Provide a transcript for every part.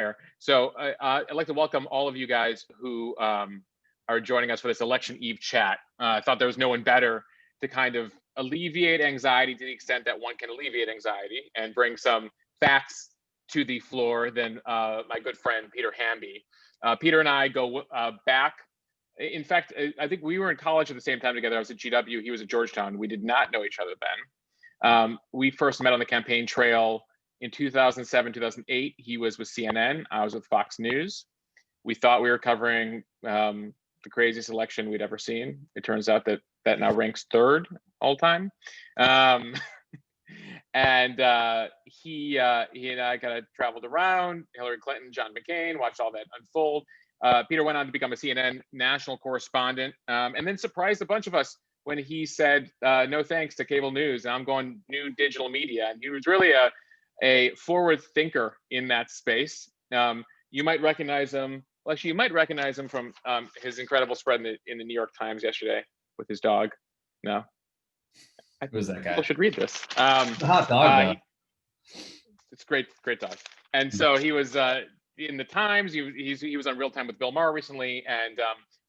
there. So I'd like to welcome all of you guys who are joining us for this election eve chat. I thought there was no one better to kind of alleviate anxiety to the extent that one can alleviate anxiety and bring some facts to the floor than my good friend Peter Hamby. Peter and I go back. In fact, I think we were in college at the same time together. I was at GW, he was at Georgetown. We did not know each other then. We first met on the campaign trail in 2007, 2008. He was with CNN, I was with Fox News. We thought we were covering the craziest election we'd ever seen. It turns out that now ranks third all time. And he and I kind of traveled around, Hillary Clinton, John McCain, watched all that unfold. Peter went on to become a CNN national correspondent, and then surprised a bunch of us when he said, no thanks to cable news, and I'm going new digital media. And he was really a forward thinker in that space. You might recognize him, well, actually, you might recognize him from his incredible spread in the New York Times yesterday with his dog. No? Who's that guy? People should read this. The hot dog, it's great dog. And so he was in the Times. He was on Real Time with Bill Maher recently, and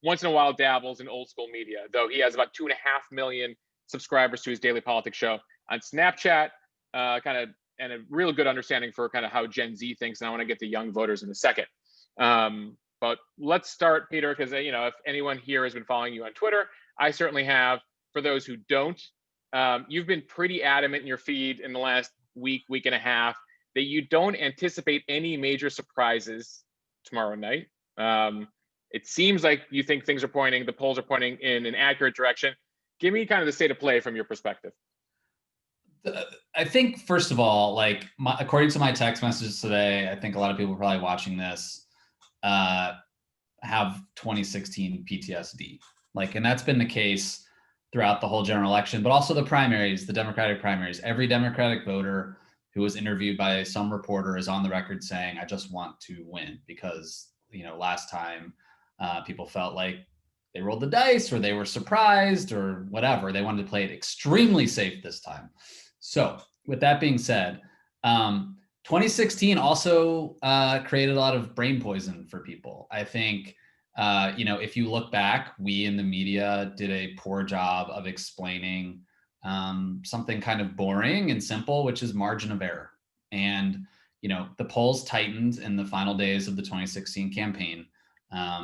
once in a while dabbles in old school media. Though he has about 2.5 million subscribers to his daily politics show on Snapchat, and a real good understanding for kind of how Gen Z thinks. And I want to get to young voters in a second. But let's start, Peter, because if anyone here has been following you on Twitter, I certainly have. For those who don't, you've been pretty adamant in your feed in the last week and a half that you don't anticipate any major surprises tomorrow night. It seems like you think the polls are pointing in an accurate direction. Give me kind of the state of play from your perspective. I think, first of all, according to my text messages today, I think a lot of people probably watching this have 2016 PTSD. And that's been the case throughout the whole general election, but also the primaries, the Democratic primaries. Every Democratic voter who was interviewed by some reporter is on the record saying, I just want to win because, last time people felt like they rolled the dice or they were surprised or whatever. They wanted to play it extremely safe this time. So with that being said, 2016 also created a lot of brain poison for people. I think, if you look back, we in the media did a poor job of explaining something kind of boring and simple, which is margin of error. And, the polls tightened in the final days of the 2016 campaign.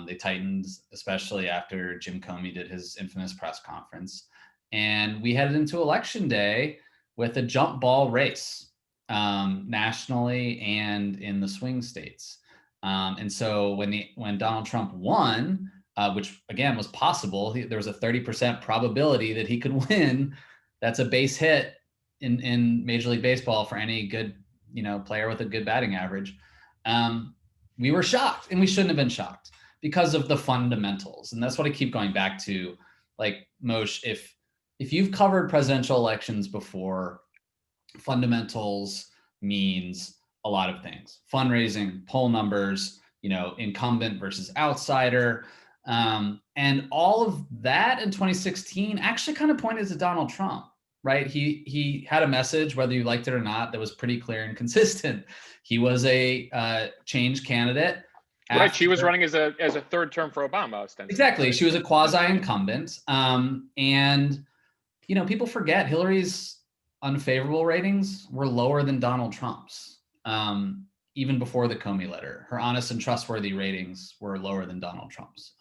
They tightened, especially after Jim Comey did his infamous press conference. And we headed into election day with a jump ball race nationally and in the swing states. And so when Donald Trump won, which again was possible, there was a 30% probability that he could win. That's a base hit in Major League Baseball for any good, player with a good batting average. We were shocked, and we shouldn't have been shocked because of the fundamentals. And that's what I keep going back to. Moshe, if you've covered presidential elections before, fundamentals means a lot of things: fundraising, poll numbers, incumbent versus outsider. And all of that in 2016 actually kind of pointed to Donald Trump, right? He had a message, whether you liked it or not, that was pretty clear and consistent. He was a change candidate. Right, she was running as a third term for Obama, ostensibly. Exactly, she was a quasi-incumbent. And people forget Hillary's unfavorable ratings were lower than Donald Trump's, even before the Comey letter. Her honest and trustworthy ratings were lower than Donald Trump's.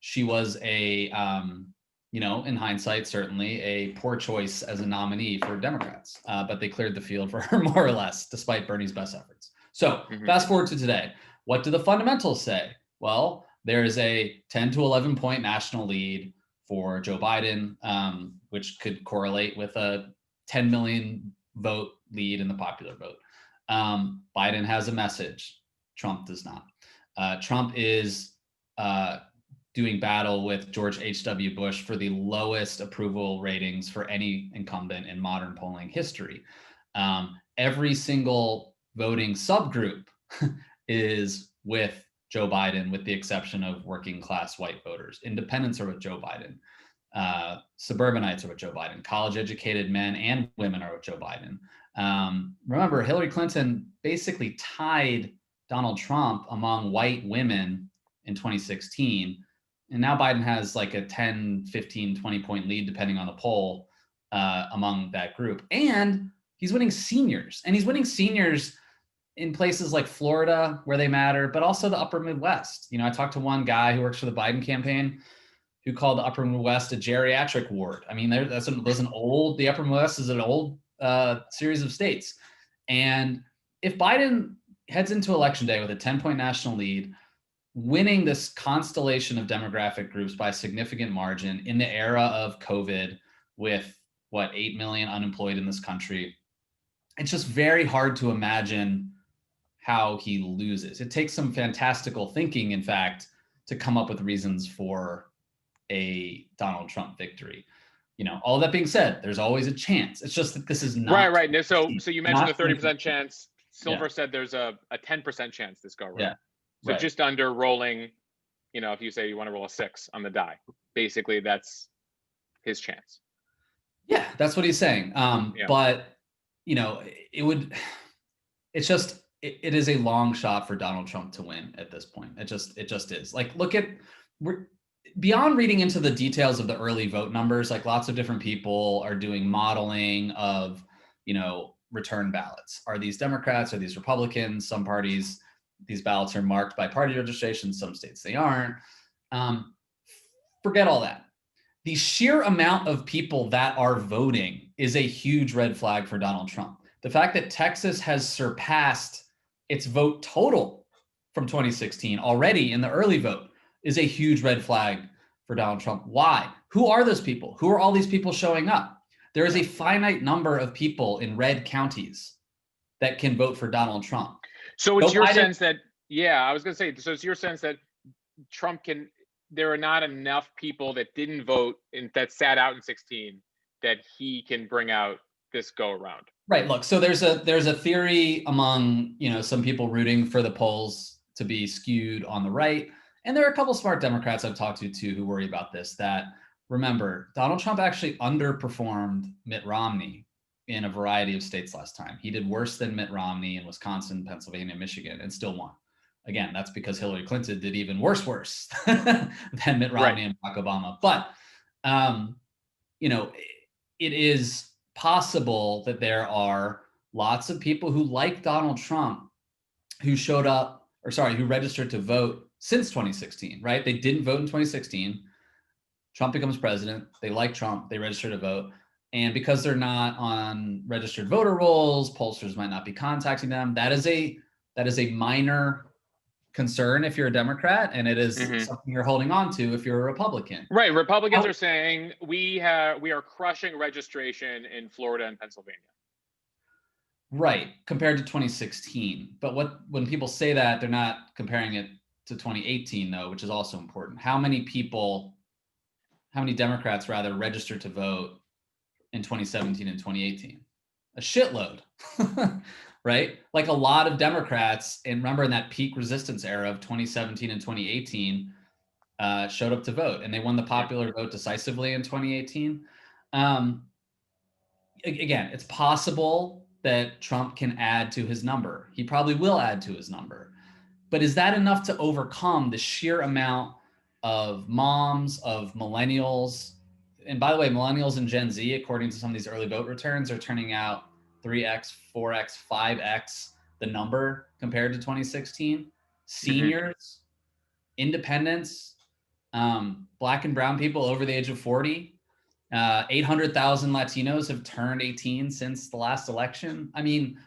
She was in hindsight, certainly a poor choice as a nominee for Democrats, but they cleared the field for her more or less, despite Bernie's best efforts. So fast forward to today. What do the fundamentals say? Well, there is a 10 to 11 point national lead for Joe Biden, which could correlate with a 10 million vote lead in the popular vote. Biden has a message. Trump does not. Trump is doing battle with George H.W. Bush for the lowest approval ratings for any incumbent in modern polling history. Every single voting subgroup is with Joe Biden, with the exception of working class white voters. Independents are with Joe Biden. Suburbanites are with Joe Biden. College educated men and women are with Joe Biden. Remember, Hillary Clinton basically tied Donald Trump among white women in 2016. And now Biden has like a 10, 15, 20 point lead, depending on the poll, among that group. And he's winning seniors. And he's winning seniors in places like Florida, where they matter, but also the upper Midwest. You know, I talked to one guy who works for the Biden campaign who called the upper Midwest a geriatric ward. I mean, the upper Midwest is an old series of states. And if Biden heads into election day with a 10-point national lead, winning this constellation of demographic groups by a significant margin in the era of COVID with 8 million unemployed in this country, it's just very hard to imagine how he loses. It takes some fantastical thinking, in fact, to come up with reasons for a Donald Trump victory. You know, all that being said, there's always a chance. It's just that this is not right. So you mentioned the 30% chance. Silver said there's a 10% chance this go around. Yeah. So just under rolling, you know, if you say you want to roll a 6 on the die, basically that's his chance. Yeah, that's what he's saying. But you know, it is a long shot for Donald Trump to win at this point. It just is. Like, we're beyond reading into the details of the early vote numbers. Like, lots of different people are doing modeling of, you know, return ballots. Are these Democrats? Are these Republicans? Some parties, these ballots are marked by party registration. Some states they aren't. Forget all that. The sheer amount of people that are voting is a huge red flag for Donald Trump. The fact that Texas has surpassed its vote total from 2016 already in the early vote is a huge red flag for Donald Trump. Why? Who are those people? Who are all these people showing up? There is a finite number of people in red counties that can vote for Donald Trump. So it's your sense that, I was going to say, so it's your sense that there are not enough people that didn't vote that sat out in 16 that he can bring out this go around. Right. Look, so there's a theory among, you know, some people rooting for the polls to be skewed on the right. And there are a couple smart Democrats I've talked to too who worry about this, that remember, Donald Trump actually underperformed Mitt Romney in a variety of states last time. He did worse than Mitt Romney in Wisconsin, Pennsylvania, Michigan, and still won. Again, that's because Hillary Clinton did even worse than Mitt Romney and Barack Obama. But, you know, it is possible that there are lots of people who like Donald Trump who registered to vote since 2016, right? They didn't vote in 2016. Trump becomes president. They like Trump. They register to vote. And because they're not on registered voter rolls, pollsters might not be contacting them. That is a minor concern if you're a Democrat, and it is something you're holding on to if you're a Republican. Right. Republicans are saying we are crushing registration in Florida and Pennsylvania. Right, compared to 2016. But when people say that, they're not comparing it to 2018 though, which is also important. How many Democrats rather registered to vote in 2017 and 2018? A shitload. Right? Like a lot of Democrats, and remember in that peak resistance era of 2017 and 2018, showed up to vote, and they won the popular vote decisively in 2018. Again, it's possible that Trump can add to his number. He probably will add to his number. But is that enough to overcome the sheer amount of moms, of millennials? And by the way, millennials and Gen Z, according to some of these early vote returns, are turning out 3x, 4x, 5x the number compared to 2016. Seniors, independents, Black and brown people over the age of 40, 800,000 Latinos have turned 18 since the last election. I mean,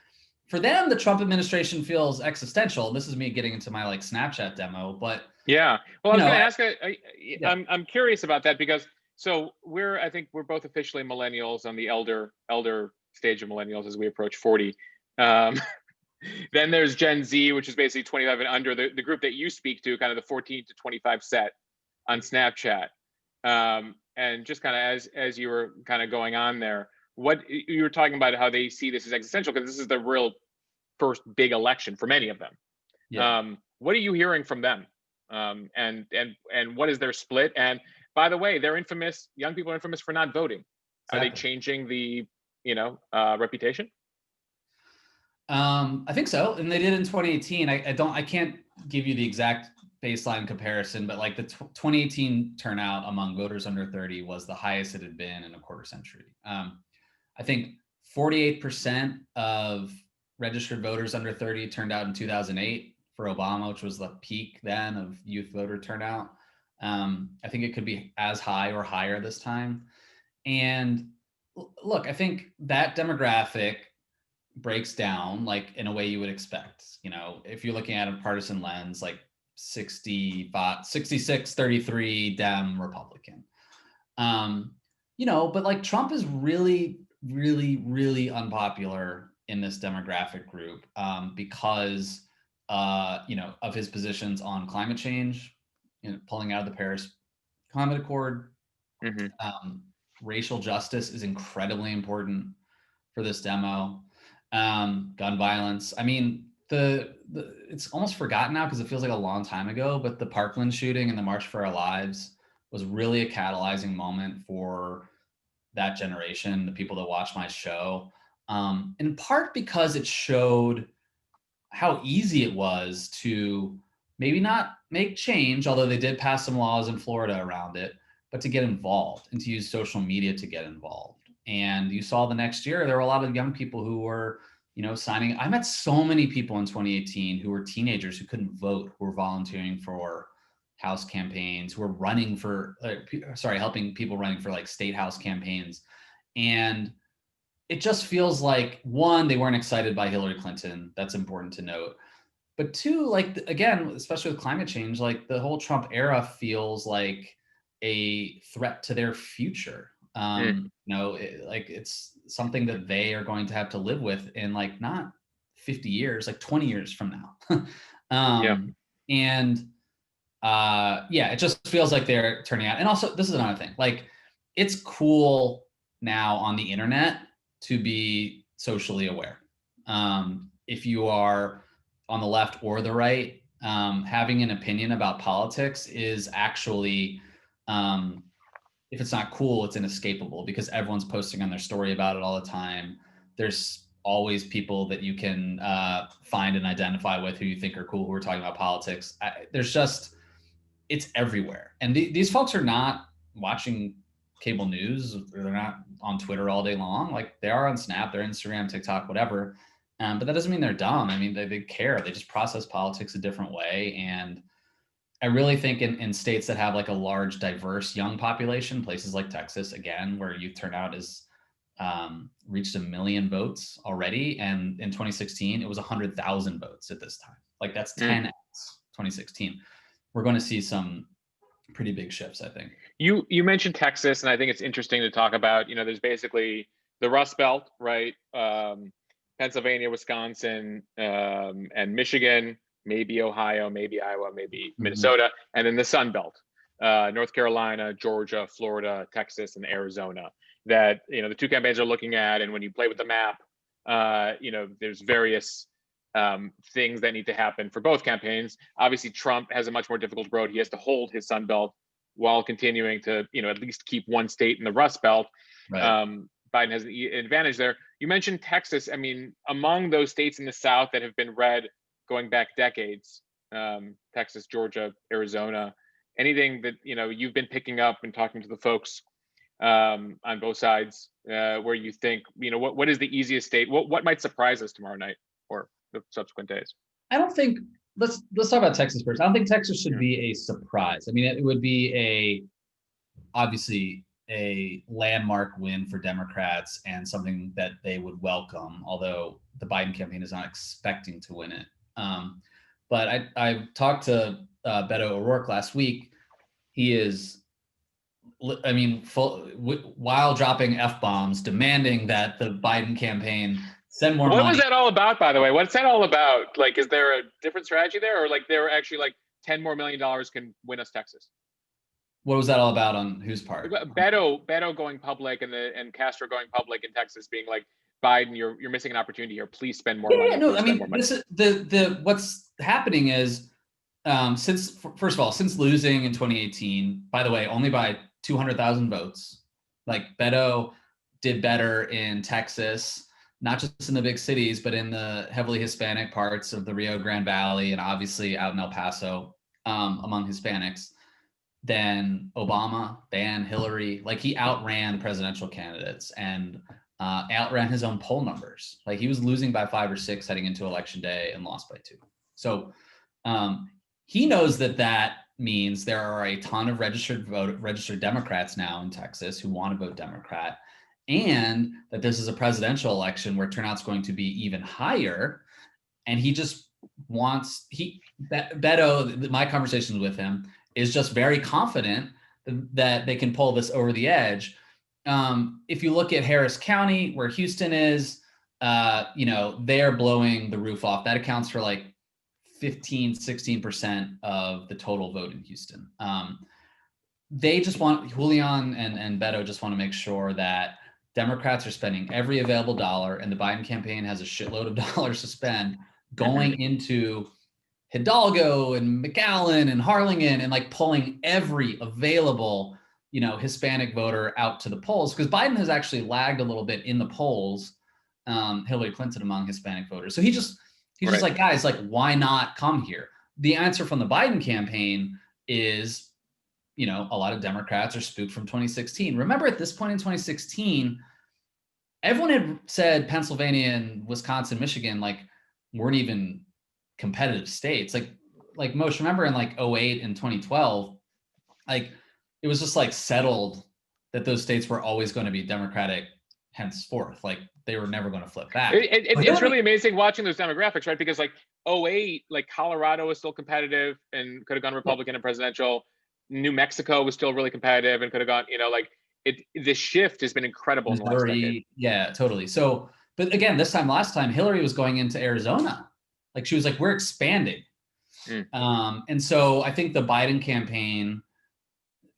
for them, the Trump administration feels existential. This is me getting into my like Snapchat demo, but yeah. Well, I was going to ask. I'm curious about that because I think we're both officially millennials on the elder stage of millennials as we approach 40. Then there's Gen Z, which is basically 25 and under, the group that you speak to, kind of the 14 to 25 set on Snapchat. And just kind of as you were kind of going on there, what you were talking about, how they see this as existential, because this is the real first big election for many of them. Yeah. What are you hearing from them? And what is their split? And by the way, young people are infamous for not voting. Exactly. Are they changing the reputation? I think so, and they did in 2018. I can't give you the exact baseline comparison, but like the 2018 turnout among voters under 30 was the highest it had been in a quarter century. I think 48% of registered voters under 30 turned out in 2008 for Obama, which was the peak then of youth voter turnout. I think it could be as high or higher this time. And look, I think that demographic breaks down like in a way you would expect. You know, if you're looking at a partisan lens, like 65, 66, 33 Dem Republican. You know, but like Trump is really, really, really unpopular in this demographic group because, you know, of his positions on climate change, you know, pulling out of the Paris Climate Accord. Racial justice is incredibly important for this demo. Gun violence. I mean, it's almost forgotten now because it feels like a long time ago, but the Parkland shooting and the March for Our Lives was really a catalyzing moment for that generation, the people that watch my show, in part because it showed how easy it was to maybe not make change, although they did pass some laws in Florida around it, but to get involved and to use social media to get involved. And you saw the next year, there were a lot of young people who were, you know, signing. I met so many people in 2018 who were teenagers who couldn't vote, who were volunteering for House campaigns, who were running for, helping people running for like state House campaigns. And it just feels like, one, they weren't excited by Hillary Clinton. That's important to note. But two, like, again, especially with climate change, like the whole Trump era feels like a threat to their future. You know, like it's something that they are going to have to live with in like not 50 years, like 20 years from now. And yeah, it just feels like they're turning out. And also, this is another thing, like it's cool now on the internet to be socially aware. If you are on the left or the right, having an opinion about politics is actually, if it's not cool, it's inescapable because everyone's posting on their story about it all the time. There's always people that you can find and identify with who you think are cool, who are talking about politics. There's just, it's everywhere. And these folks are not watching cable news, or they're not on Twitter all day long. Like they are on Snap, they're Instagram, TikTok, whatever. But that doesn't mean they're dumb. I mean, they care. They just process politics a different way. And I really think in states that have like a large, diverse young population, places like Texas, again, where youth turnout is reached 1 million votes already. And in 2016, it was 100,000 votes at this time. Like that's 10x 2016. We're going to see some pretty big shifts, I think. You mentioned Texas, and I think it's interesting to talk about, you know, there's basically the Rust Belt, right? Pennsylvania, Wisconsin, and Michigan, maybe Ohio, maybe Iowa, maybe Minnesota, and then the Sun Belt, North Carolina, Georgia, Florida, Texas, and Arizona, that, you know, the two campaigns are looking at. And when you play with the map, you know, there's various things that need to happen for both campaigns. Obviously, Trump has a much more difficult road. He has to hold his Sun Belt while continuing to, you know, at least keep one state in the Rust Belt. Right. Biden has an advantage there. You mentioned Texas. I mean, among those states in the South that have been red going back decades, Texas, Georgia, Arizona, anything that, you know, you've been picking up and talking to the folks on both sides, where you think, you know, what is the easiest state? What might surprise us tomorrow night or the subsequent days? I don't think, let's talk about Texas first. I don't think Texas should be a surprise. I mean, it would be obviously a landmark win for Democrats and something that they would welcome, although the Biden campaign is not expecting to win it. But I talked to Beto O'Rourke last week. He is, I mean, while dropping F-bombs, demanding that the Biden campaign send more money. What was that all about, by the way? What's that all about? Like, is there a different strategy there, or like they were actually like $10 more million can win us Texas? What was that all about on whose part? Beto going public and Castro going public in Texas, being like, Biden, you're missing an opportunity here. Please spend more money. Yeah, no, I mean, this is the what's happening is since losing in 2018, by the way, only by 200,000 votes. Like Beto did better in Texas, not just in the big cities, but in the heavily Hispanic parts of the Rio Grande Valley and obviously out in El Paso among Hispanics, than Obama, than Hillary. Like he outran presidential candidates and outran his own poll numbers. Like he was losing by 5 or 6 heading into election day and lost by 2. So he knows that means there are a ton of registered Democrats now in Texas who want to vote Democrat, and that this is a presidential election where turnout's going to be even higher. And he just wants Beto, my conversations with him, is just very confident that they can pull this over the edge. If you look at Harris County, where Houston is, they're blowing the roof off. That accounts for like 15-16% of the total vote in Houston. They just want, Julian and Beto just want to make sure that Democrats are spending every available dollar, and the Biden campaign has a shitload of dollars to spend going into Hidalgo and McAllen and Harlingen and like pulling every available, Hispanic voter out to the polls, because Biden has actually lagged a little bit in the polls, Hillary Clinton among Hispanic voters. So he's just like, guys, like, why not come here? The answer from the Biden campaign is, a lot of Democrats are spooked from 2016. Remember, at this point in 2016, everyone had said Pennsylvania and Wisconsin, Michigan, like, weren't even competitive states. Like Mosheh, remember in like 2008 and 2012, like it was just like settled that those states were always going to be Democratic henceforth. Like they were never going to flip back. It's really amazing watching those demographics, right? Because like 2008, like Colorado was still competitive and could have gone Republican and presidential. New Mexico was still really competitive and could have gone, the shift has been incredible in the last decade. Yeah, totally. So, but again, last time Hillary was going into Arizona. Like she was like, we're expanding. And so I think the Biden campaign,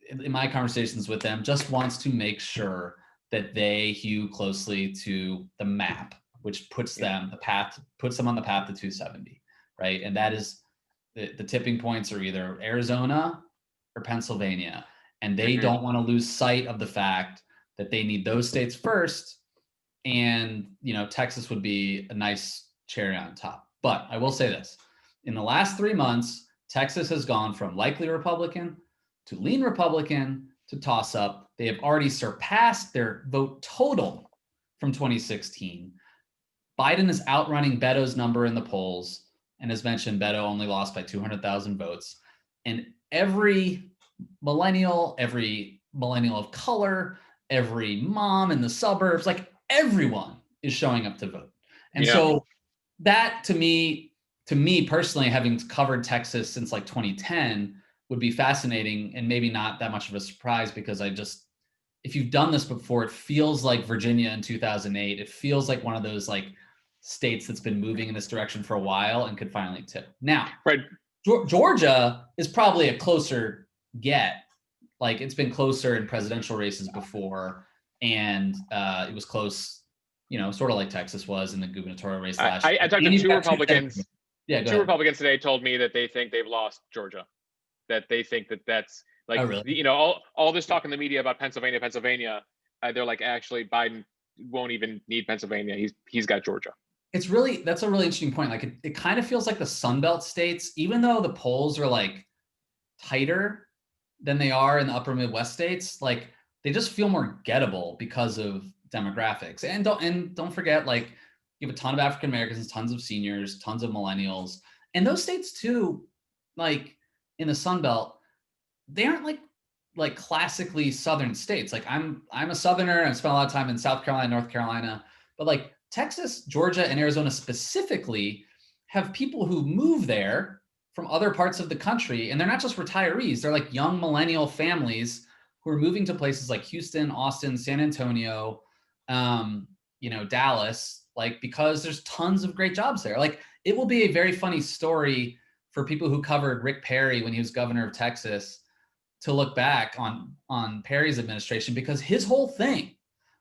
in my conversations with them, just wants to make sure that they hew closely to the map, which puts them on the path to 270, right? And that is the tipping points are either Arizona or Pennsylvania. And they don't want to lose sight of the fact that they need those states first. And, Texas would be a nice cherry on top. But I will say this, in the last 3 months, Texas has gone from likely Republican to lean Republican to toss up. They have already surpassed their vote total from 2016. Biden is outrunning Beto's number in the polls. And as mentioned, Beto only lost by 200,000 votes. And every millennial of color, every mom in the suburbs, like everyone is showing up to vote. And so that to me personally, having covered Texas since like 2010, would be fascinating and maybe not that much of a surprise, because if you've done this before, it feels like Virginia in 2008. It feels like one of those like states that's been moving in this direction for a while and could finally tip. Now, Georgia is probably a closer get. Like it's been closer in presidential races before, and it was close, sort of like Texas was in the gubernatorial race last year. I talked to two Republicans. Two Republicans today told me that they think they've lost Georgia, that they think that's like, really? all this talk in the media about Pennsylvania, they're like, actually Biden won't even need Pennsylvania. He's got Georgia. That's a really interesting point. Like it kind of feels like the Sun Belt states, even though the polls are like tighter than they are in the upper Midwest states, like they just feel more gettable because of demographics. And don't forget, like you have a ton of African Americans, tons of seniors, tons of millennials, and those states too, like in the Sun Belt, they aren't like classically Southern states. Like I'm a Southerner. I've spent a lot of time in South Carolina, North Carolina, but like Texas, Georgia, and Arizona specifically have people who move there from other parts of the country, and they're not just retirees. They're like young millennial families who are moving to places like Houston, Austin, San Antonio, Dallas, like because there's tons of great jobs there. Like it will be a very funny story for people who covered Rick Perry when he was governor of Texas to look back on Perry's administration, because his whole thing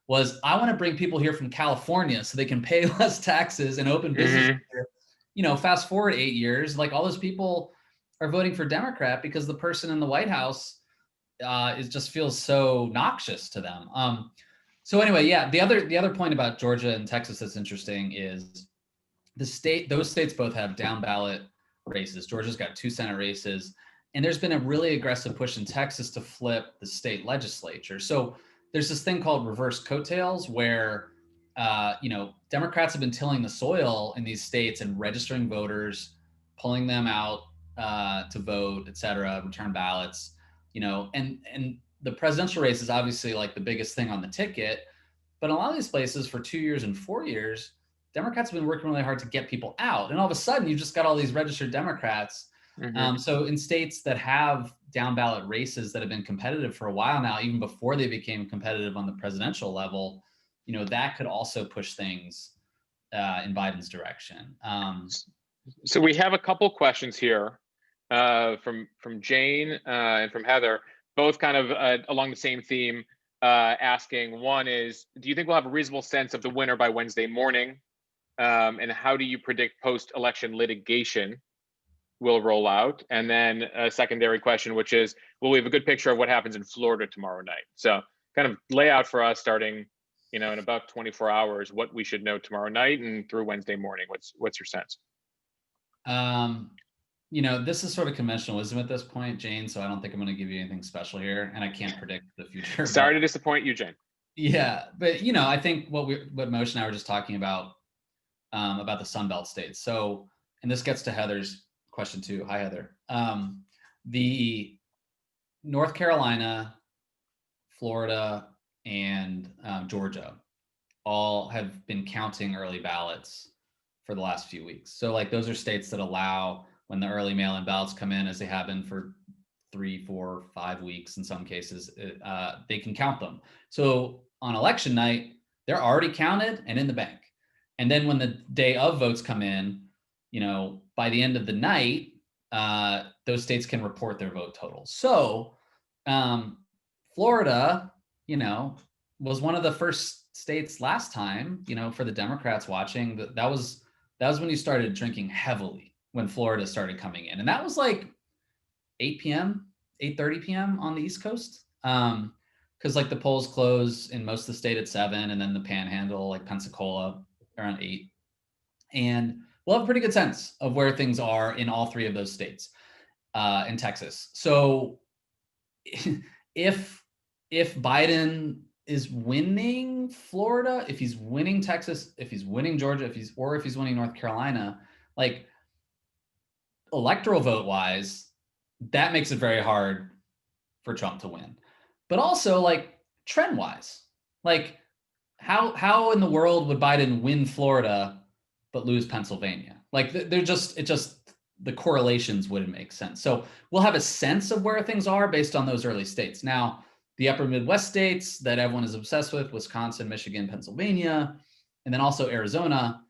was, I want to bring people here from California so they can pay less taxes and open business here. Fast forward 8 years, like all those people are voting for Democrat because the person in the White House just feels so noxious to them. So anyway, yeah, the other point about Georgia and Texas that's interesting is those states both have down ballot races. Georgia's got 2 Senate races, and there's been a really aggressive push in Texas to flip the state legislature. So there's this thing called reverse coattails where Democrats have been tilling the soil in these states and registering voters, pulling them out to vote, et cetera, return ballots, and the presidential race is obviously like the biggest thing on the ticket. But in a lot of these places for 2 years and 4 years, Democrats have been working really hard to get people out. And all of a sudden, you just got all these registered Democrats. So in states that have down ballot races that have been competitive for a while now, even before they became competitive on the presidential level, that could also push things in Biden's direction. So we have a couple questions here from Jane and from Heather, both kind of along the same theme, asking. One is, do you think we'll have a reasonable sense of the winner by Wednesday morning? And how do you predict post-election litigation will roll out? And then a secondary question, which is, will we have a good picture of what happens in Florida tomorrow night? So kind of lay out for us starting, in about 24 hours, what we should know tomorrow night and through Wednesday morning. What's your sense? This is sort of conventional wisdom at this point, Jane, so I don't think I'm going to give you anything special here, and I can't predict the future. Sorry to disappoint you, Jane. Yeah, but I think what Mosheh and I were just talking about the Sun Belt states. So, and this gets to Heather's question too. Hi, Heather. The North Carolina, Florida, and Georgia all have been counting early ballots for the last few weeks. So like those are states that allow, when the early mail-in ballots come in, as they have been for 3, 4, 5 weeks in some cases, they can count them. So on election night, they're already counted and in the bank. And then when the day of votes come in, by the end of the night, those states can report their vote totals. So Florida, was one of the first states last time, for the Democrats watching. That was when you started drinking heavily, when Florida started coming in. And that was like 8 p.m., 8:30 p.m. on the East Coast. Because like the polls close in most of the state at 7, and then the Panhandle, like Pensacola, around 8. And we'll have a pretty good sense of where things are in all 3 of those states, in Texas. So if Biden is winning Florida, if he's winning Texas, if he's winning Georgia, if he's winning North Carolina, like electoral vote wise, that makes it very hard for Trump to win. But also like trend wise, like how in the world would Biden win Florida but lose Pennsylvania? Like the correlations wouldn't make sense. So we'll have a sense of where things are based on those early states. Now, the upper Midwest states that everyone is obsessed with, Wisconsin, Michigan, Pennsylvania, and then also Arizona,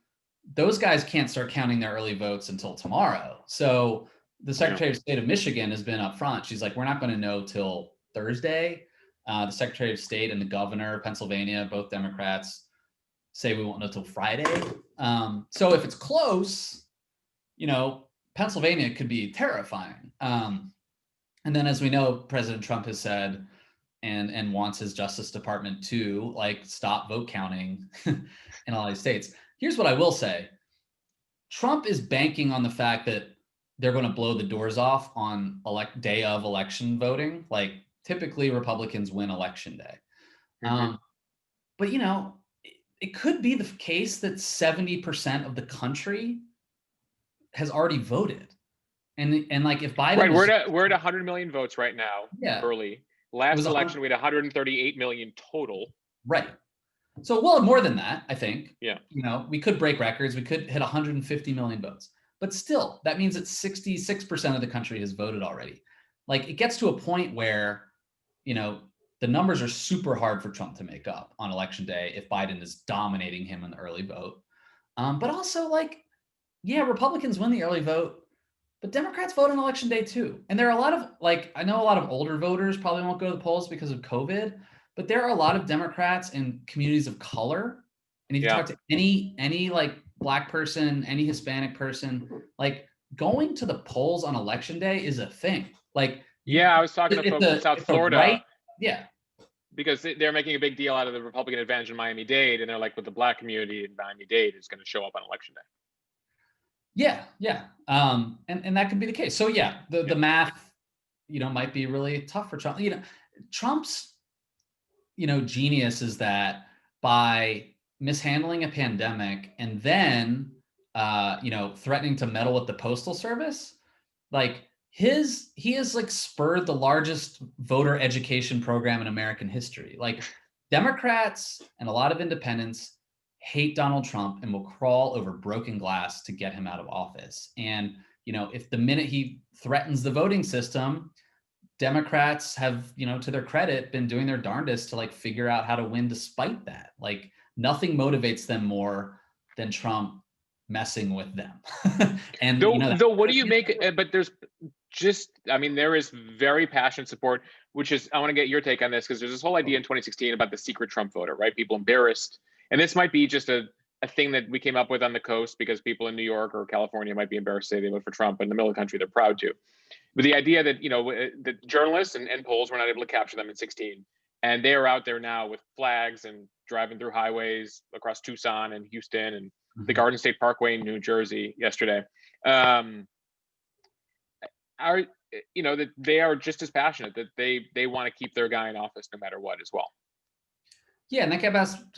those guys can't start counting their early votes until tomorrow. So the Secretary of State of Michigan has been up front. She's like, we're not going to know till Thursday. The Secretary of State and the governor of Pennsylvania, both Democrats, say we won't know till Friday. So if it's close, Pennsylvania could be terrifying. And then, as we know, President Trump has said, and wants his Justice Department to stop vote counting in all these states. Here's what I will say. Trump is banking on the fact that they're going to blow the doors off on day of election voting. Like typically Republicans win election day. But it could be the case that 70% of the country has already voted. And if Biden we're at 100 million votes right now. Yeah. Early. Last election, we had 138 million total. Right. So we'll have more than that, I think. Yeah. We could break records. We could hit 150 million votes. But still, that means that 66% of the country has voted already. Like it gets to a point where, the numbers are super hard for Trump to make up on election day if Biden is dominating him in the early vote. But also Republicans win the early vote, but Democrats vote on election day too. And there are a lot of I know a lot of older voters probably won't go to the polls because of COVID, but there are a lot of Democrats in communities of color. And if you talk to any Black person, any Hispanic person, going to the polls on election day is a thing. I was talking to folks in South Florida. because they're making a big deal out of the Republican advantage in Miami-Dade, and they're like, with the Black community in Miami-Dade is going to show up on election day. Yeah. And that could be the case. So yeah, the math, might be really tough for Trump. Trump's, genius is that by mishandling a pandemic and then, threatening to meddle with the Postal Service, like he has like spurred the largest voter education program in American history. Like Democrats and a lot of independents hate Donald Trump and will crawl over broken glass to get him out of office. And, if the minute he threatens the voting system, Democrats have, to their credit, been doing their darndest to like figure out how to win despite that. Like nothing motivates them more than Trump messing with them. And though what do you make? But there's there is very passionate support, which is, I want to get your take on this, because there's this whole idea in 2016 about the secret Trump voter, right? People embarrassed. And this might be just a thing that we came up with on the coast because people in New York or California might be embarrassed to say they vote for Trump, but in the middle of the country, they're proud to. But the idea that, the journalists and polls were not able to capture them in 16. And they are out there now with flags and driving through highways across Tucson and Houston and the Garden State Parkway in New Jersey yesterday. That they are just as passionate, that they want to keep their guy in office no matter what as well. Yeah, and that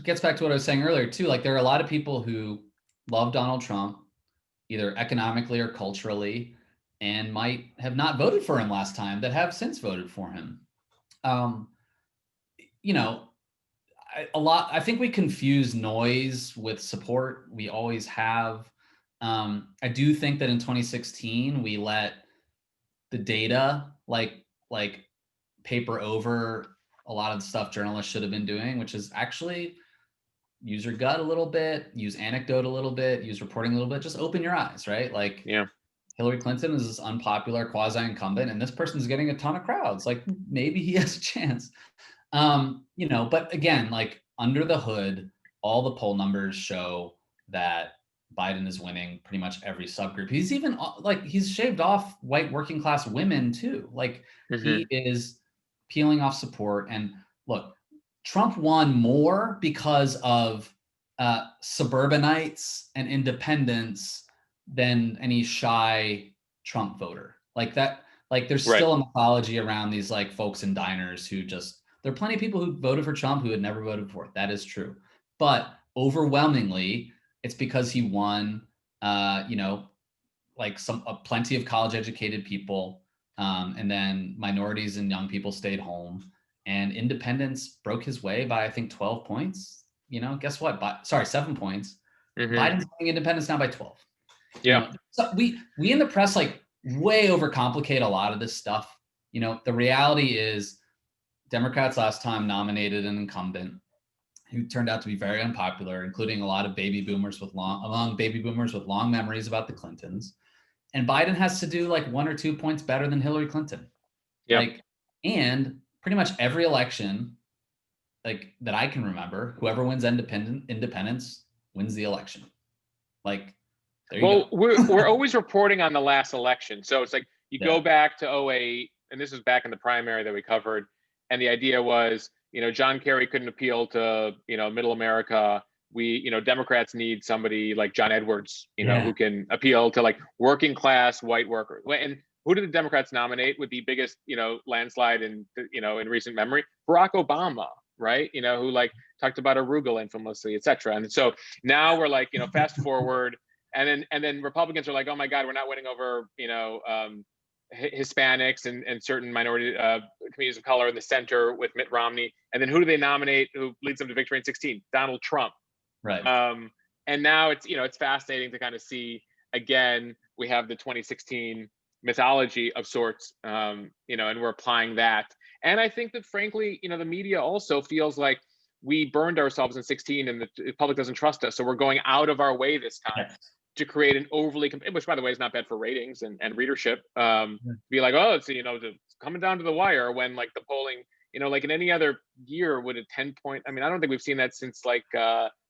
gets back to what I was saying earlier too. Like there are a lot of people who love Donald Trump, either economically or culturally, and might have not voted for him last time that have since voted for him. I think we confuse noise with support. We always have. I do think that in 2016 we let the data like paper over a lot of the stuff journalists should have been doing, which is actually use your gut a little bit, use anecdote a little bit, use reporting a little bit, just open your eyes, right? Like Hillary Clinton is this unpopular quasi-incumbent and this person's getting a ton of crowds. Like maybe he has a chance. But again, like under the hood, all the poll numbers show that Biden is winning pretty much every subgroup. He's even he's shaved off white working class women too. Like he is peeling off support. And look, Trump won more because of suburbanites and independents than any shy Trump voter. Like that, like there's still a mythology around these like folks in diners who just, there are plenty of people who voted for Trump who had never voted before. That is true. But overwhelmingly, it's because he won, plenty of college educated people. And then minorities and young people stayed home, and independents broke his way by, I think, 12 points. Guess what? 7 points. Biden's winning independents now by 12. Yeah. So we in the press like way overcomplicate a lot of this stuff. The reality is Democrats last time nominated an incumbent who turned out to be very unpopular, including a lot of baby boomers with long memories about the Clintons. And Biden has to do like 1 or 2 points better than Hillary Clinton. And pretty much every election that I can remember, whoever wins independence wins the election. We're always reporting on the last election. So it's like you go back to 2008, and this was back in the primary that we covered. And the idea was, John Kerry couldn't appeal to, middle America. Democrats need somebody like John Edwards, who can appeal to like working class white workers. And who did the Democrats nominate with the biggest, landslide in recent memory? Barack Obama, right? Who like talked about arugula infamously, et cetera. And so now we're like, fast forward, and then Republicans are like, oh my God, we're not winning over, Hispanics and certain minority communities of color in the center with Mitt Romney. And then who do they nominate who leads them to victory in 2016? Donald Trump. Right. And now it's fascinating to kind of see, again, we have the 2016 mythology of sorts, and we're applying that. And I think that frankly, the media also feels like we burned ourselves in 2016 and the public doesn't trust us. So we're going out of our way this time to create an overly, which by the way is not bad for ratings and readership. Be like, oh, it's coming down to the wire, when like the polling, like in any other year would a 10-point. I mean, I don't think we've seen that since like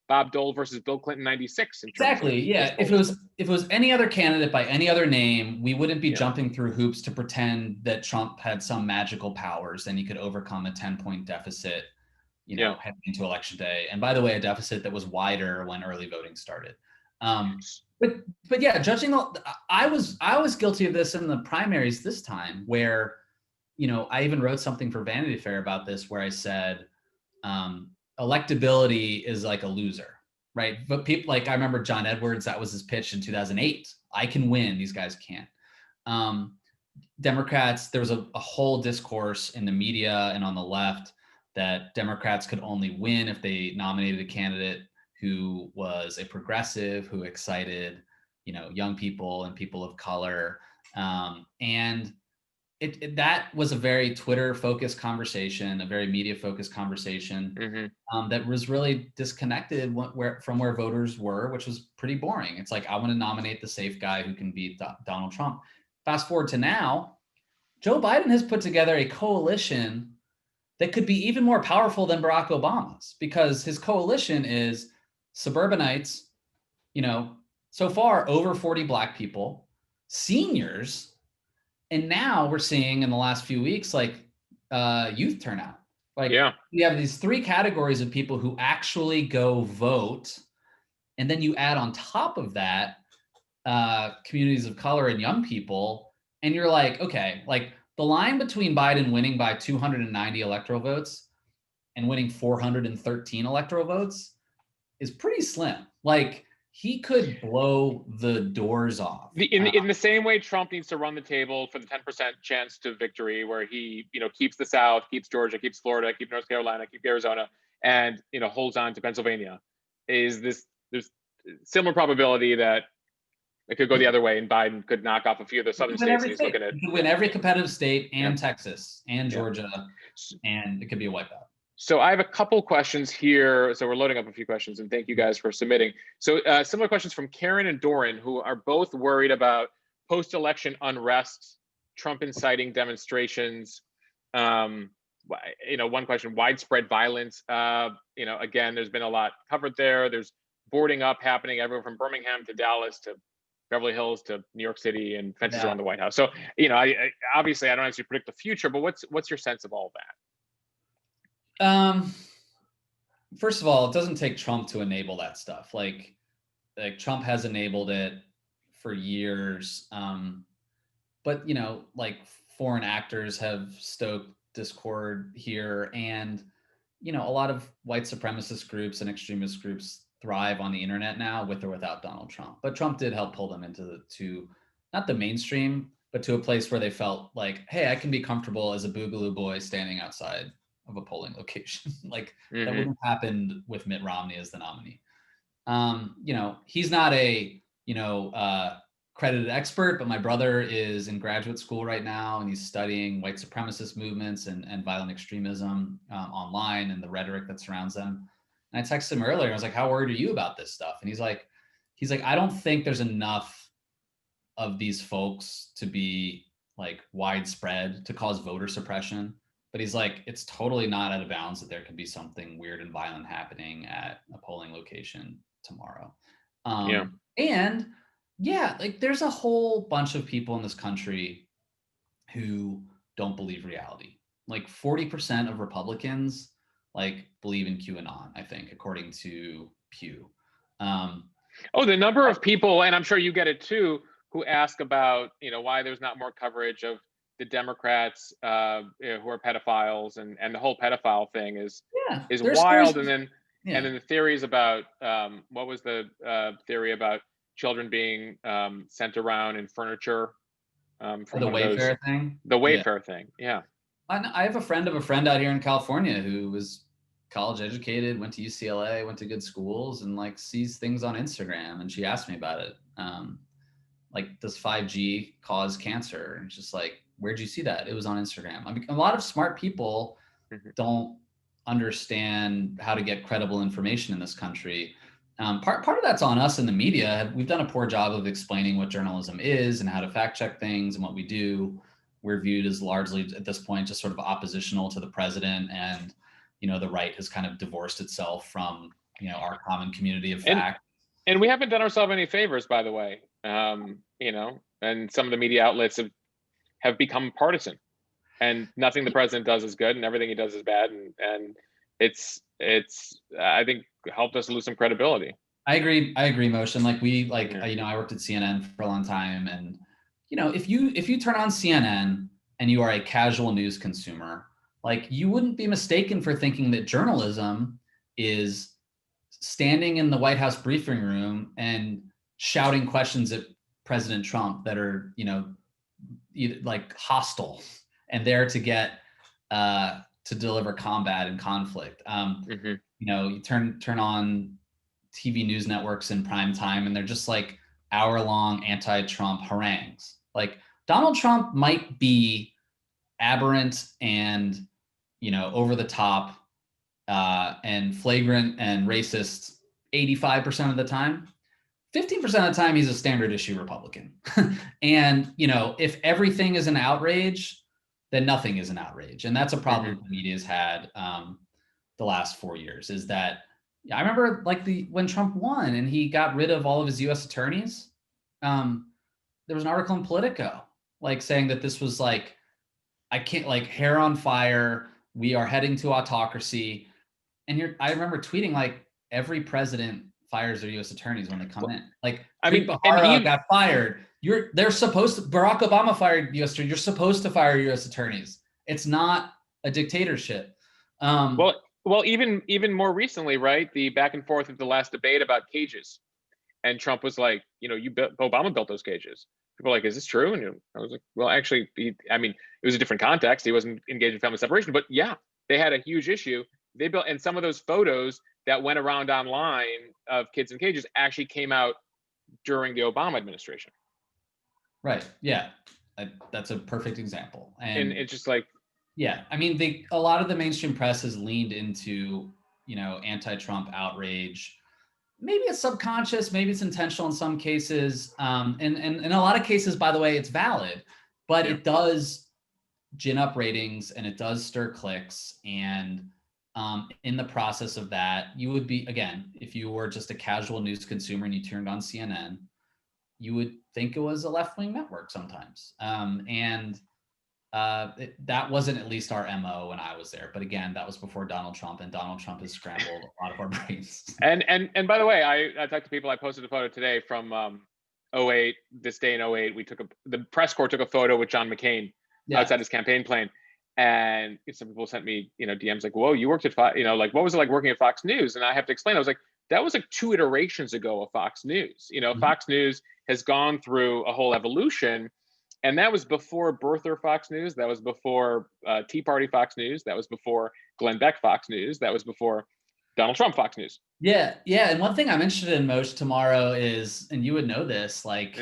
Bob Dole versus Bill Clinton 96. Exactly. Yeah. If it was any other candidate by any other name, we wouldn't be jumping through hoops to pretend that Trump had some magical powers and he could overcome a 10-point deficit heading into election day. And by the way, a deficit that was wider when early voting started. But yeah, I was guilty of this in the primaries this time, where, I even wrote something for Vanity Fair about this, where I said, electability is like a loser, right? But people, like, I remember John Edwards, that was his pitch in 2008. I can win, these guys can't. Democrats, there was a whole discourse in the media and on the left that Democrats could only win if they nominated a candidate who was a progressive, who excited, young people and people of color. And that was a very Twitter-focused conversation, a very media-focused conversation, that was really disconnected from where voters were, which was pretty boring. It's like, I want to nominate the safe guy who can beat Donald Trump. Fast forward to now, Joe Biden has put together a coalition that could be even more powerful than Barack Obama's, because his coalition is suburbanites, so far over 40 Black people, seniors, and now we're seeing in the last few weeks, like, youth turnout. Like, you have these three categories of people who actually go vote. And then you add on top of that, communities of color and young people. And you're like, okay, like, the line between Biden winning by 290 electoral votes and winning 413 electoral votes is pretty slim. Like, he could blow the doors off. In the same way Trump needs to run the table for the 10% chance to victory, where he, keeps the South, keeps Georgia, keeps Florida, keeps North Carolina, keeps Arizona, and, holds on to Pennsylvania. There's similar probability that it could go the other way, and Biden could knock off a few of the southern states. And he's looking at, he could win every competitive state, and Texas and Georgia, and it could be a wipeout. So I have a couple questions here. So we're loading up a few questions, and thank you guys for submitting. So similar questions from Karen and Doran, who are both worried about post-election unrest, Trump inciting demonstrations. One question: widespread violence. Again, there's been a lot covered there. There's boarding up happening everywhere from Birmingham to Dallas to Beverly Hills to New York City, and fences around the White House. So, I obviously I don't actually predict the future, but what's your sense of all that? First of all, it doesn't take Trump to enable that stuff. Like Trump has enabled it for years. But like, foreign actors have stoked discord here, and a lot of white supremacist groups and extremist groups thrive on the internet now, with or without Donald Trump. But Trump did help pull them into not the mainstream, but to a place where they felt like, hey, I can be comfortable as a boogaloo boy standing outside of a polling location. Like, that wouldn't have happened with Mitt Romney as the nominee. He's not a credited expert, but my brother is in graduate school right now, and he's studying white supremacist movements and violent extremism online, and the rhetoric that surrounds them. And I texted him earlier. I was like, how worried are you about this stuff? And he's like, I don't think there's enough of these folks to be like widespread to cause voter suppression. But he's like, it's totally not out of bounds that there could be something weird and violent happening at a polling location tomorrow. And like, there's a whole bunch of people in this country who don't believe reality. Like 40% of Republicans believe in QAnon, I think, according to Pew. The number of people, and I'm sure you get it too, who ask about, why there's not more coverage of the Democrats who are pedophiles, and the whole pedophile thing is wild. And then the theories about what was the theory about children being sent around in furniture from the Wayfair thing. The Wayfair thing, yeah. I have a friend of a friend out here in California who was college educated, went to UCLA, went to good schools, and sees things on Instagram. And she asked me about it. Does 5G cause cancer? And it's just like, where'd you see that? It was on Instagram. I mean, a lot of smart people don't understand how to get credible information in this country. Part of that's on us in the media. We've done a poor job of explaining what journalism is and how to fact check things and what we do. We're viewed as largely at this point just sort of oppositional to the president, and the right has kind of divorced itself from our common community of fact. And we haven't done ourselves any favors, by the way. And some of the media outlets have become partisan, and nothing the president does is good, and everything he does is bad. And it's it's I think helped us lose some credibility. I agree, Mosheh. Like Yeah. you know, I worked at CNN for a long time, and you know, if you turn on CNN and you are a casual news consumer, like you wouldn't be mistaken for thinking that journalism is standing in the White House briefing room and shouting questions at President Trump that are, you know, like hostile and there to get to deliver combat and conflict. You know, you turn on TV news networks in prime time, and they're just like hour-long anti-Trump harangues. Like Donald Trump might be aberrant and, you know, over the top and flagrant and racist 85% of the time. 15% of the time, he's a standard issue Republican. And, you know, if everything is an outrage, then nothing is an outrage. And that's a problem the media's had the last 4 years, is that I remember like when Trump won and he got rid of all of his US attorneys, there was an article in Politico like saying that this was like, I can't, like, hair on fire, we are heading to autocracy. And I remember tweeting like, every president fires their U.S. attorneys when they come in. Like, I mean, Bahara got fired. They're supposed to. Barack Obama fired U.S. attorneys. You're supposed to fire U.S. attorneys. It's not a dictatorship. Well, even more recently, right? The back and forth of the last debate about cages, and Trump was like, you know, Obama built those cages. People are like, is this true? And I was like, well, actually, I mean, it was a different context. He wasn't engaged in family separation, but yeah, they had a huge issue. They built, and some of those photos that went around online of kids in cages actually came out during the Obama administration. Right. Yeah. That's a perfect example. And it's just like, yeah, I mean, a lot of the mainstream press has leaned into, you know, anti-Trump outrage. Maybe it's subconscious, maybe it's intentional in some cases. And in a lot of cases, by the way, it's valid, but it does gin up ratings and it does stir clicks. And in the process of that, you would be, again, if you were just a casual news consumer and you turned on CNN, you would think it was a left-wing network sometimes. That wasn't at least our MO when I was there. But again, that was before Donald Trump, and Donald Trump has scrambled a lot of our brains. And by the way, I talked to people. I posted a photo today from 08, this day in 08. The press corps took a photo with John McCain outside his campaign plane. And some people sent me, you know, DMs like, whoa, you worked at Fox, you know, like, what was it like working at Fox News? And I have to explain, I was like, that was like 2 iterations ago of Fox News. You know, Fox News has gone through a whole evolution. And that was before birther Fox News. That was before Tea Party Fox News. That was before Glenn Beck Fox News. That was before Donald Trump Fox News. Yeah. And one thing I'm interested in, Mosh, tomorrow is, and you would know this, like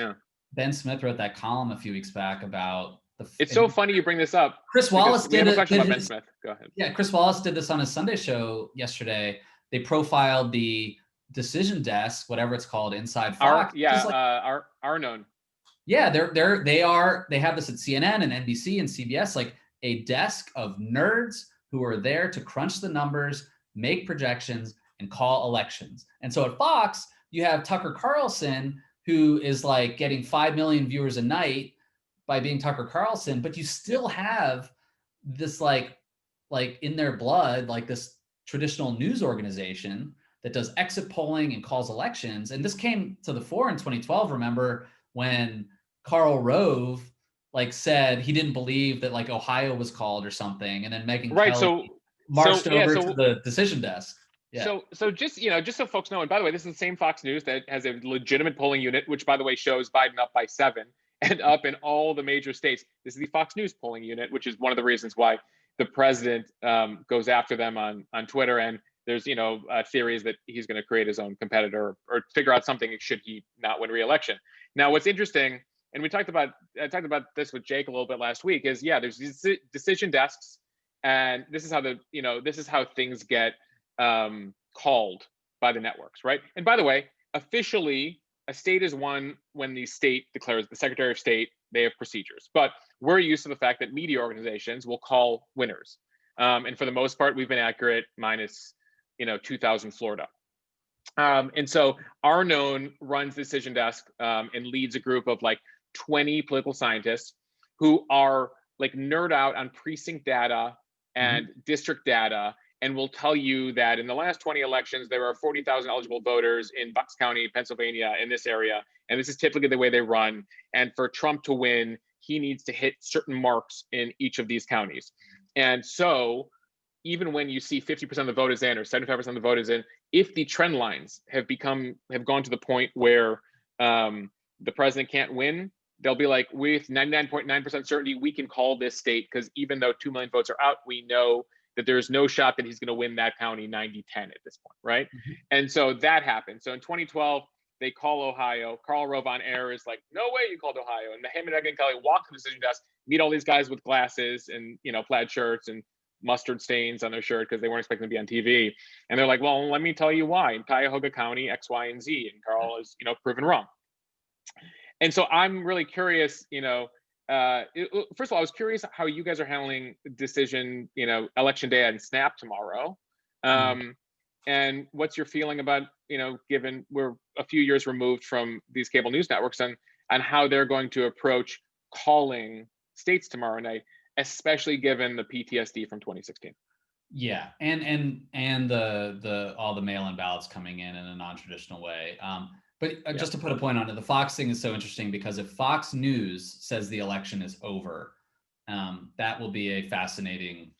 Ben Smith wrote that column a few weeks back about it's so funny you bring this up. Chris Wallace did a question about Ben Smith. Go ahead. Yeah, Chris Wallace did this on his Sunday show yesterday. They profiled the decision desk, whatever it's called, inside Fox. Oinounou. Yeah, they have this at CNN and NBC and CBS, like a desk of nerds who are there to crunch the numbers, make projections, and call elections. And so at Fox, you have Tucker Carlson, who is like getting 5 million viewers a night by being Tucker Carlson, but you still have this like in their blood, like this traditional news organization that does exit polling and calls elections. And this came to the fore in 2012, remember, when Karl Rove like said he didn't believe that like Ohio was called or something. And then Megyn Kelly marched over to the decision desk. Yeah. So just, you know, just so folks know, and by the way, this is the same Fox News that has a legitimate polling unit, which by the way shows Biden up by 7 and up in all the major states. This is the Fox News polling unit, which is one of the reasons why the president goes after them on Twitter. And there's, you know, theories that he's going to create his own competitor or figure out something should he not win re-election. Now, what's interesting, and I talked about this with Jake a little bit last week, is there's these decision desks, and this is how things get called by the networks, right? And by the way, officially, a state is one when the state declares, the Secretary of State, they have procedures. But we're used to the fact that media organizations will call winners. And for the most part, we've been accurate, minus, 2000 Florida. And so Oinounou runs the decision desk and leads a group of like 20 political scientists who are like nerd out on precinct data and district data and will tell you that in the last 20 elections, there are 40,000 eligible voters in Bucks County, Pennsylvania, in this area. And this is typically the way they run. And for Trump to win, he needs to hit certain marks in each of these counties. And so even when you see 50% of the vote is in or 75% of the vote is in, if the trend lines have gone to the point where the president can't win, they'll be like, with 99.9% certainty, we can call this state, because even though 2 million votes are out, we know that there's no shot that he's going to win that county 90-10 at this point, right? Mm-hmm. And so that happened. So in 2012, they call Ohio. Karl Rove on air is like, no way you called Ohio. And him and Megyn and Kelly walk to the decision desk, meet all these guys with glasses and, you know, plaid shirts and mustard stains on their shirt because they weren't expecting to be on TV. And they're like, well, let me tell you why. In Cuyahoga County, X, Y, and Z. And Karl is, you know, proven wrong. And so I'm really curious, you know, first of all, I was curious how you guys are handling decision, you know, election day and Snap tomorrow. And what's your feeling about, you know, given we're a few years removed from these cable news networks and how they're going to approach calling states tomorrow night, especially given the PTSD from 2016. Yeah, and the all the mail-in ballots coming in a non-traditional way. But just to put a point on it, the Fox thing is so interesting because if Fox News says the election is over, that will be a fascinating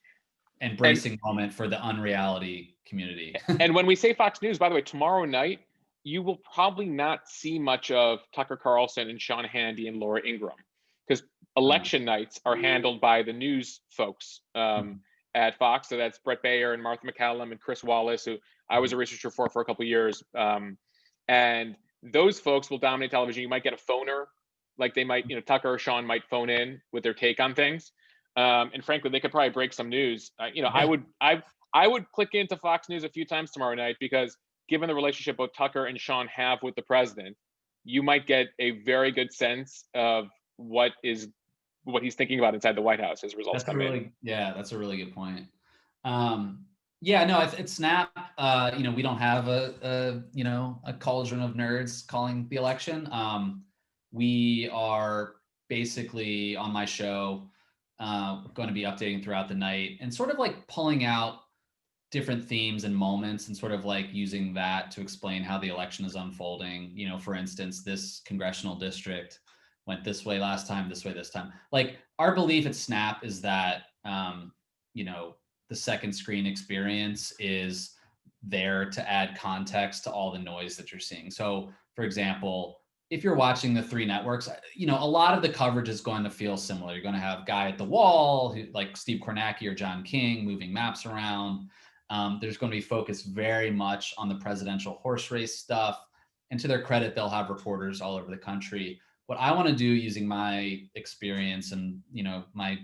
and bracing moment for the unreality community. And when we say Fox News, by the way, tomorrow night, you will probably not see much of Tucker Carlson and Sean Hannity and Laura Ingraham, because election nights are handled by the news folks at Fox. So that's Brett Baer and Martha McCallum and Chris Wallace, who I was a researcher for a couple of years. And those folks will dominate television. You might get a phoner, like they might, you know, Tucker or Sean might phone in with their take on things. And frankly, they could probably break some news. You know, I would click into Fox News a few times tomorrow night, because given the relationship both Tucker and Sean have with the president, you might get a very good sense of what he's thinking about inside the White House as results come in. Yeah, that's a really good point. Yeah, no, it's Snap. You know, we don't have a cauldron of nerds calling the election. We are basically on my show going to be updating throughout the night and sort of like pulling out different themes and moments and sort of like using that to explain how the election is unfolding. You know, for instance, this congressional district went this way last time, this way this time. Like, our belief at Snap is that, you know, the second screen experience is there to add context to all the noise that you're seeing. So, for example, if you're watching the three networks, you know, a lot of the coverage is going to feel similar. You're going to have guy at the wall, who, like Steve Kornacki or John King, moving maps around. There's going to be focused very much on the presidential horse race stuff. And to their credit, they'll have reporters all over the country. What I want to do, using my experience and, you know, my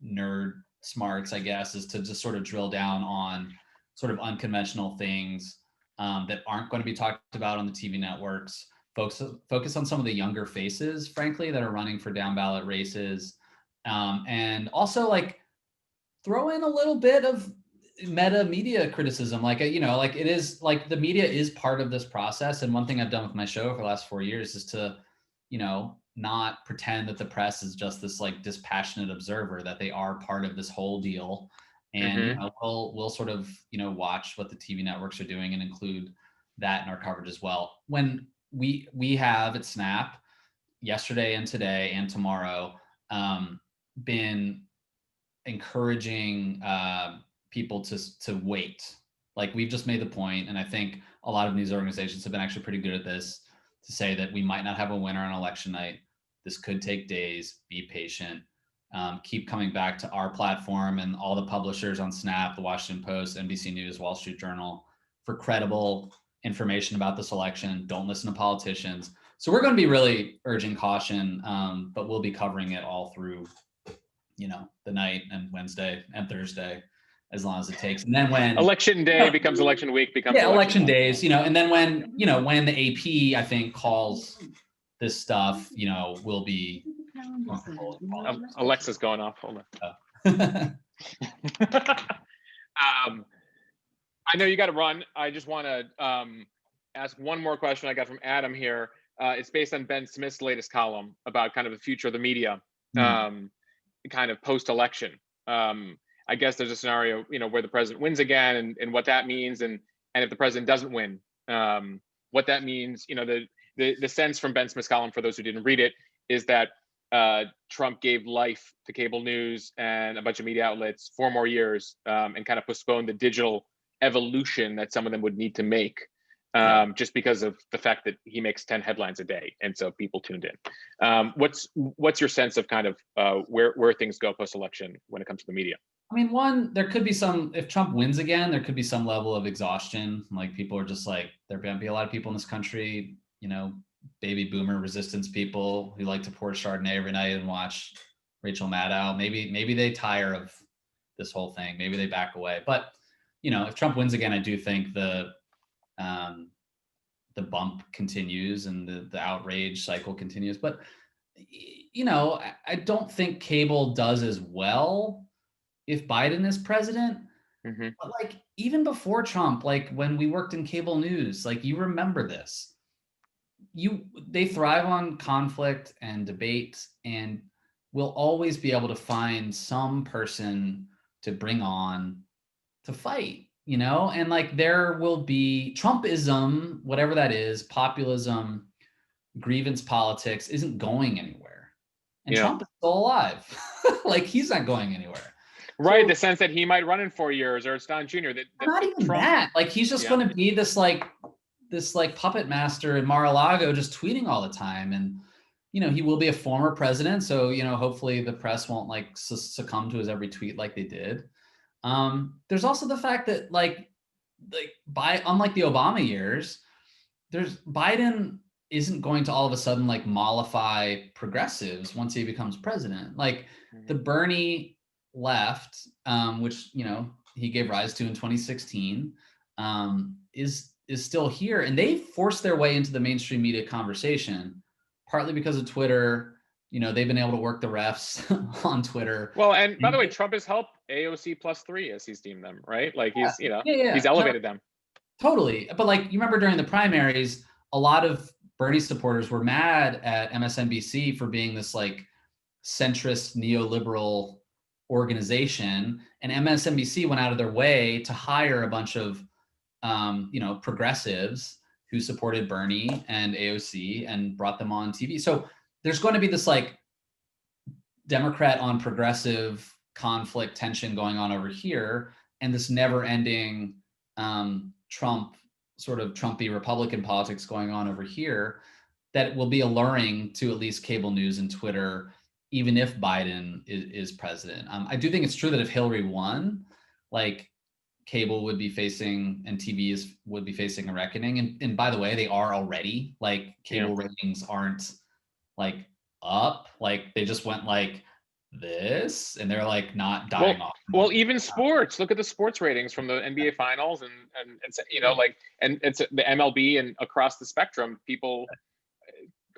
nerd smarts, I guess, is to just sort of drill down on sort of unconventional things that aren't going to be talked about on the TV networks. Focus on some of the younger faces, frankly, that are running for down ballot races. And also, like, throw in a little bit of meta media criticism. Like, you know, like, it is like the media is part of this process. And one thing I've done with my show for the last 4 years is to, you know, not pretend that the press is just this like dispassionate observer, that they are part of this whole deal. And you know, we'll sort of, you know, watch what the TV networks are doing and include that in our coverage as well. When we have at Snap yesterday and today and tomorrow been encouraging people to wait. Like, we've just made the point, and I think a lot of news organizations have been actually pretty good at this, to say that we might not have a winner on election night. This could take days. Be patient. Keep coming back to our platform and all the publishers on Snap, the Washington Post, NBC News, Wall Street Journal, for credible information about this election. Don't listen to politicians. So we're going to be really urging caution, but we'll be covering it all through, you know, the night and Wednesday and Thursday, as long as it takes. And then when election day becomes election week, becomes election days, you know, and then when, you know, when the AP, I think, calls this stuff, you know, we'll be Alexa's going off. Hold on. I know you got to run. I just want to ask one more question I got from Adam here. It's based on Ben Smith's latest column about kind of the future of the media, kind of post-election. I guess there's a scenario, where the president wins again, and what that means, and if the president doesn't win, what that means. The sense from Ben Smith's column, for those who didn't read it, is that Trump gave life to cable news and a bunch of media outlets 4 more years, and kind of postponed the digital evolution that some of them would need to make, just because of the fact that he makes 10 headlines a day, and so people tuned in. What's your sense of kind of where things go post-election when it comes to the media? I mean, there could be if Trump wins again, there could be some level of exhaustion. Like, people are just like, there are going to be a lot of people in this country, baby boomer resistance people who like to pour Chardonnay every night and watch Rachel Maddow. Maybe they tire of this whole thing. Maybe they back away. But, if Trump wins again, I do think the bump continues and the outrage cycle continues. But, I don't think cable does as well if Biden is president. Mm-hmm. But like, even before Trump, like when we worked in cable news, like, you remember this, they thrive on conflict and debate, and will always be able to find some person to bring on to fight, and like, there will be Trumpism, whatever that is, populism, grievance politics isn't going anywhere. And Trump is still alive. Like, he's not going anywhere. Right, so, the sense that he might run in 4 years, or it's Don Jr. Not even Trump, that. Like, he's just going to be this puppet master in Mar-a-Lago, just tweeting all the time. And, he will be a former president. So, hopefully the press won't like succumb to his every tweet like they did. There's also the fact that unlike the Obama years, Biden isn't going to all of a sudden like mollify progressives once he becomes president. Like, the Bernie left, which he gave rise to in 2016, is still here, and they forced their way into the mainstream media conversation, partly because of Twitter. They've been able to work the refs on Twitter. Well, and by the way, Trump has helped AOC +3, as he's deemed them, right? Like, he's he's elevated them. Totally. But like, you remember during the primaries, a lot of Bernie supporters were mad at MSNBC for being this like centrist neoliberal organization, and MSNBC went out of their way to hire a bunch of progressives who supported Bernie and AOC and brought them on TV. So there's going to be this like Democrat on progressive conflict tension going on over here, and this never-ending Trump, sort of Trumpy Republican politics going on over here, that will be alluring to at least cable news and Twitter, even if Biden is president. I do think it's true that if Hillary won, like, cable would be facing, and TV would be facing a reckoning. And by the way, they are already. Like, cable ratings aren't like up. Like, they just went like this, and they're like not dying off. Well, even sports. Look at the sports ratings from the NBA finals, and it's the MLB, and across the spectrum, people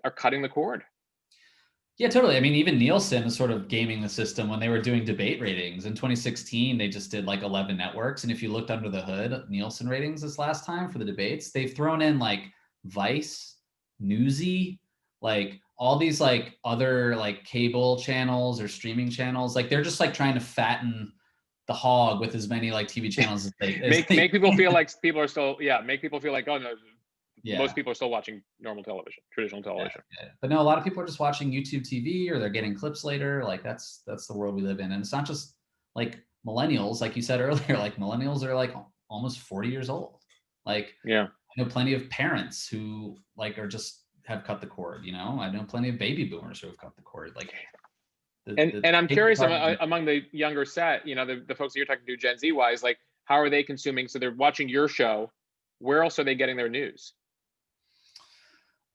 are cutting the cord. Yeah, totally. I mean, even Nielsen is sort of gaming the system. When they were doing debate ratings in 2016, they just did like 11 networks. And if you looked under the hood, Nielsen ratings this last time for the debates, they've thrown in like Vice, Newsy, like all these like other like cable channels or streaming channels. Like, they're just like trying to fatten the hog with as many like TV channels as they make people feel like people are still, make people feel like, oh no, yeah, most people are still watching normal television, traditional television. Yeah. But no, a lot of people are just watching YouTube TV, or they're getting clips later. Like, that's the world we live in. And it's not just like millennials, like you said earlier. Like, millennials are like almost 40 years old. Like, I know plenty of parents who like are just have cut the cord. I know plenty of baby boomers who have cut the cord. Like, and I'm curious, among the younger set, the folks that you're talking to, Gen Z wise, like, how are they consuming? So they're watching your show. Where else are they getting their news?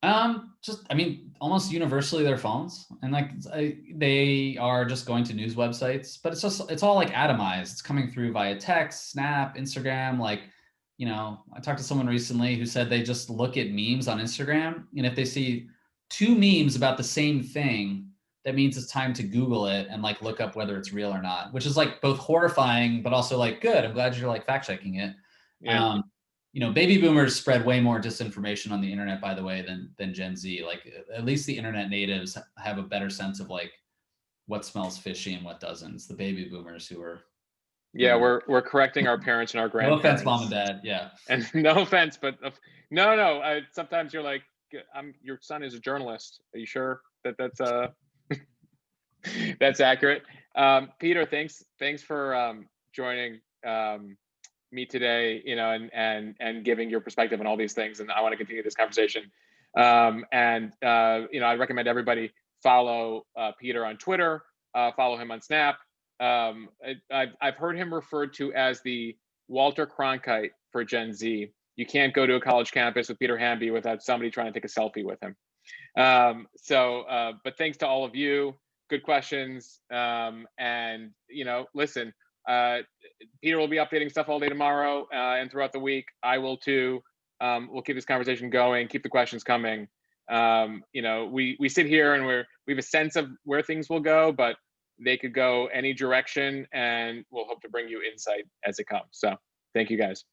Almost universally their phones, and like they are just going to news websites, but it's all like atomized. It's coming through via text, Snap, Instagram. Like, I talked to someone recently who said they just look at memes on Instagram, and if they see 2 memes about the same thing, that means it's time to Google it and like look up whether it's real or not, which is like both horrifying, but also like good. I'm glad you're like fact checking it. Yeah. Baby boomers spread way more disinformation on the internet, by the way, than Gen Z. Like, at least the internet natives have a better sense of like what smells fishy and what doesn't. It's the baby boomers who are Yeah, we're correcting our parents and our No grandparents. offense, mom and dad. Yeah. And no offense, but no. Sometimes you're like, your son is a journalist. Are you sure that that's that's accurate? Peter, thanks for joining me today. You know, and giving your perspective on all these things. And I want to continue this conversation. You know, I recommend everybody follow Peter on Twitter. Follow him on Snap. I've heard him referred to as the Walter Cronkite for Gen Z. You can't go to a college campus with Peter Hamby without somebody trying to take a selfie with him. But thanks to all of you. Good questions. And, you know, listen, Peter will be updating stuff all day tomorrow and throughout the week. I will too. We'll keep this conversation going, keep the questions coming. You know, we sit here and we have a sense of where things will go, but they could go any direction, and we'll hope to bring you insight as it comes. So thank you guys.